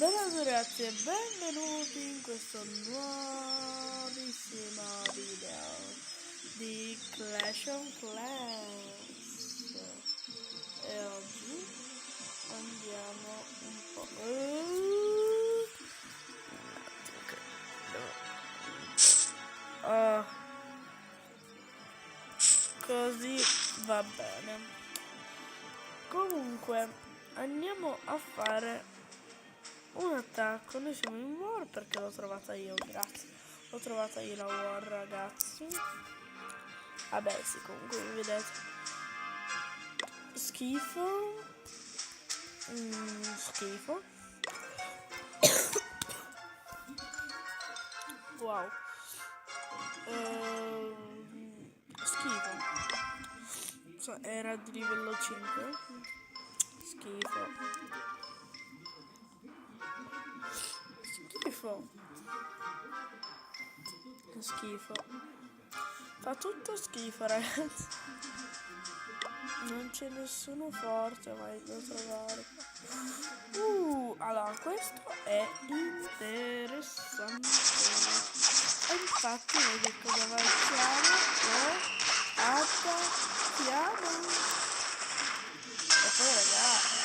Bella ragazzi e benvenuti in questo nuovissimo video di Clash of Clans. E oggi andiamo un po'... così va bene. Comunque andiamo a fare un attacco. Noi siamo in war perché l'ho trovata io, grazie. L'ho trovata io la war, ragazzi. Vabbè sì, comunque vedete. Schifo. Schifo. Wow. Schifo. Era di livello 5. Schifo. Schifo. Fa tutto schifo, ragazzi. Non c'è nessuno forte mai da trovare. Allora questo è interessante. E infatti vedi cosa facciamo? Attacchiamo. E poi ragazzi,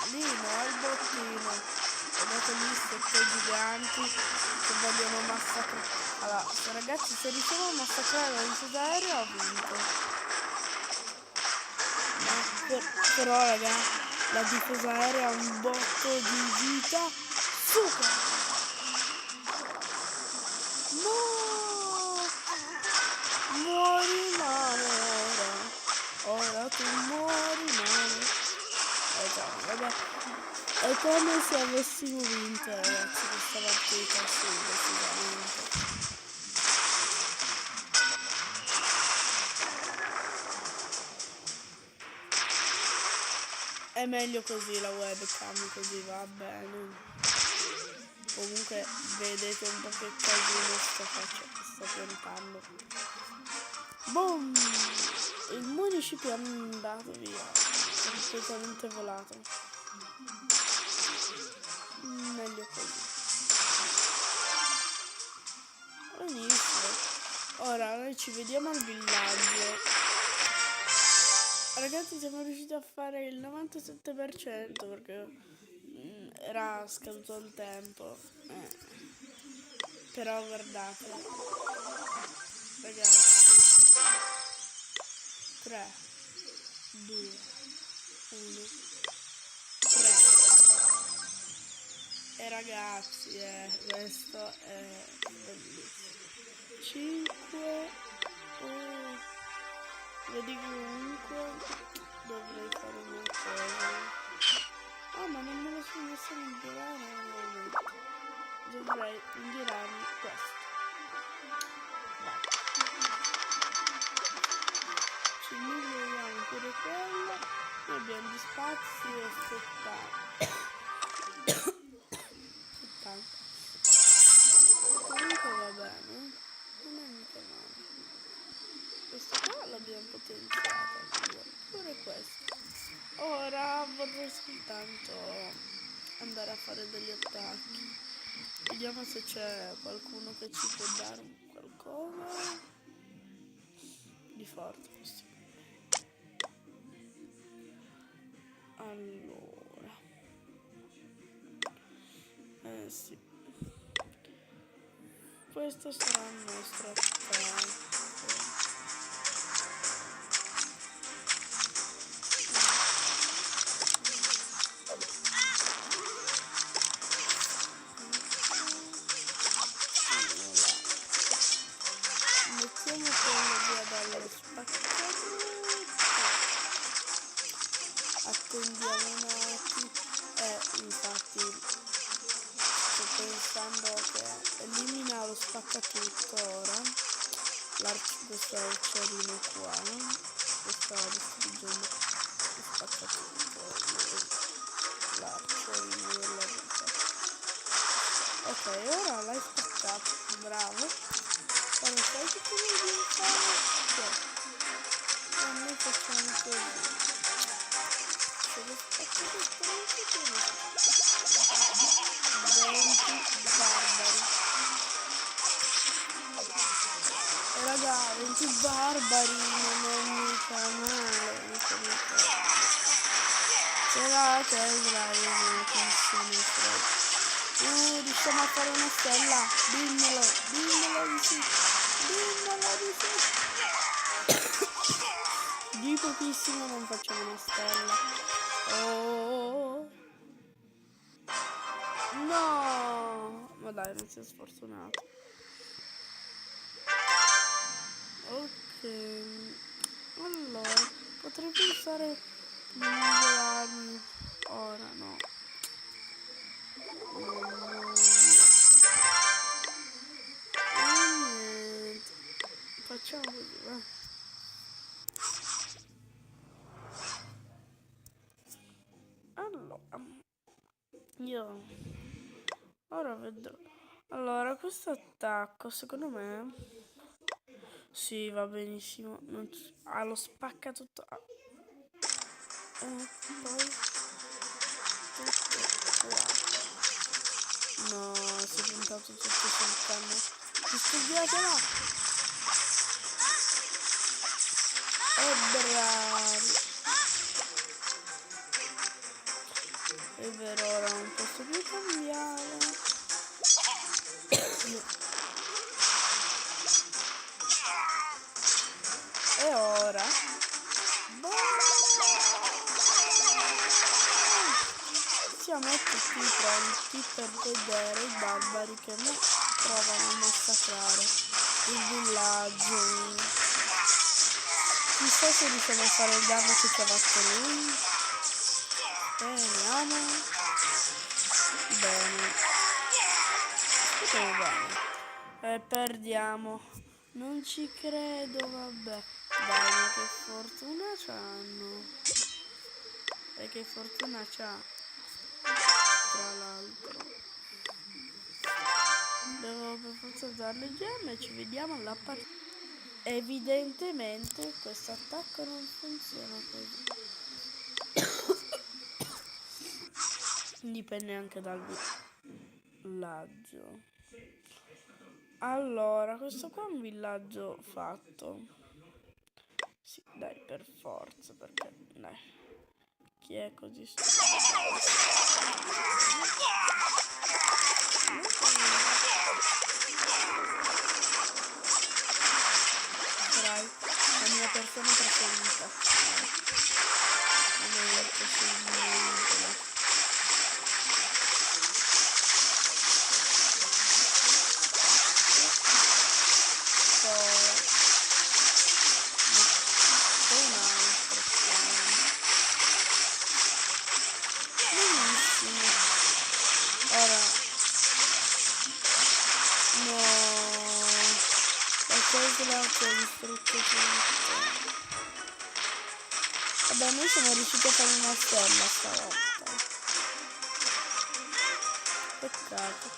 bellino il bottino. Vedete lì 7 giganti che vogliono massacrare. Allora, ragazzi, se riusciamo a massacrare la difesa aerea ho vinto. Però ragazzi, la difesa aerea ha un botto di vita super. No! Muori male ora tu muori male. Già, vabbè. È come se avessimo vinto, ragazzi, questa partita, sì, decisamente. È meglio così la webcam, così va bene. Comunque vedete un po' che casino sto piantando. Boom! Il municipio è andato via, è completamente volato. Meglio così. Benissimo. Ora noi ci vediamo al villaggio. Ragazzi, siamo riusciti a fare il 97% perché era scaduto il tempo. Però guardate, ragazzi, 3 2 1 3. E ragazzi, questo è bellissimo. 5. Vedi comunque dovrei fare una cosa. Ma non me lo sono messo a migliorare al momento. Dovrei migliorarmi questo. Vai. Ci miglioriamo pure quello. Noi abbiamo gli spazi e 70. Comunque va bene. Non è mica male. Questo qua l'abbiamo potenziato, pure questo. Ora vorrei soltanto andare a fare degli attacchi. Vediamo se c'è qualcuno che ci può dare qualcosa di forte. Allora, sì, questo sarà il nostro attacco. Mettiamo quello via dalle spaccature. Attendiamo un attimo. Infatti sto pensando che elimina lo spaccatutto ora. Questo arcerino qua. Che sta distruggendo lo spaccatutto. L'arcerino della vita. Ok, ora l'hai spaccato. Bravo. Quando sai che cosa devi fare? E noi facciamo così. Se lo spacco tutto non si tiene. Ah, Tesla, riusciamo a fare una stella. Dimmelo di sì. Dimmelo di sì. Di pochissimo non facciamo una stella. Oh. No. Ma dai, non sei sfortunato. Ok. Allora, potrei pensare di migliorarmi. Ora no. Niente. Facciamo così, va. Allora, io ora vedrò. Allora, questo attacco, secondo me, sì, va benissimo. Lo spacca tutto. Poi tutto qua. No, si è puntato tutto sul canno. Studiatela! E bravi! È vero, ora non posso più cambiare. E ora? Siamo tutti pronti per vedere i barbari che mi provano a massacrare il villaggio. Chissà se riusciamo a fare il danno che ci ha fatto lui. Speriamo. Bene. Bene. E perdiamo. Non ci credo, vabbè. Dai, ma che fortuna c'hanno. E che fortuna c'ha. Tra l'altro. Devo per forza darle gemme e ci vediamo alla partita. Evidentemente questo attacco non funziona così. Dipende anche dal villaggio. Allora, questo qua è un villaggio fatto. Sì, dai, per forza, perché dai. Chi è così Sarai la mia persona preferita. Ora no, la Tesla che ha distrutto tutto. Vabbè, noi siamo riusciti a fare una stella stavolta. Peccato.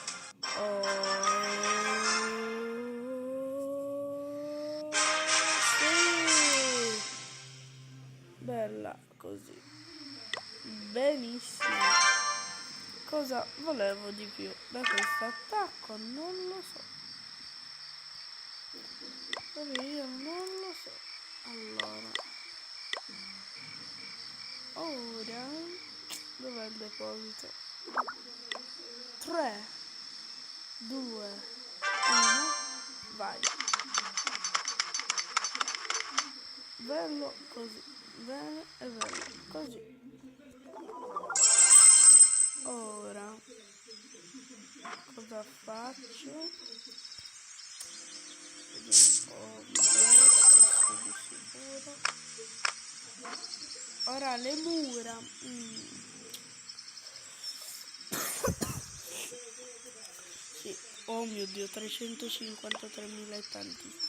Sì. Bella così. Benissimo. Cosa volevo di più da questo attacco? Non lo so. Io non lo so. Allora. Ora. Dov'è il deposito? 3, 2, 1. Vai. Bello così. Bene e bello così. Ora cosa faccio? Vediamo un po', questo di sicuro. Ora le mura. Sì, oh mio Dio, 353.000 e tanti.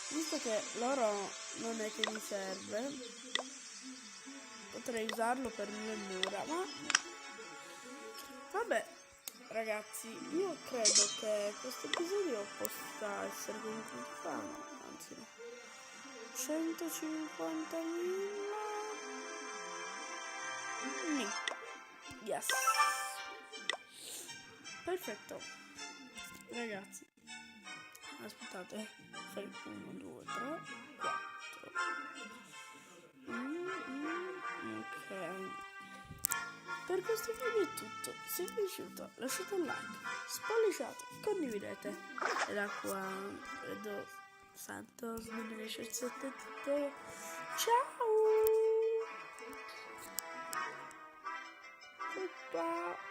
Visto che l'oro non è che mi serve, potrei usarlo per mille mura, ma vabbè ragazzi, io credo che questo episodio possa essere concluso qua, no, anzi no, 150.000. Yes, perfetto ragazzi. Aspettate, fai 1, 2, 3, 4. Ok. Per questo video è tutto. Se vi è piaciuto lasciate un like, spolliciate, condividete. E da qua vedo Santos 2017 tutto. Ciao! Ciao!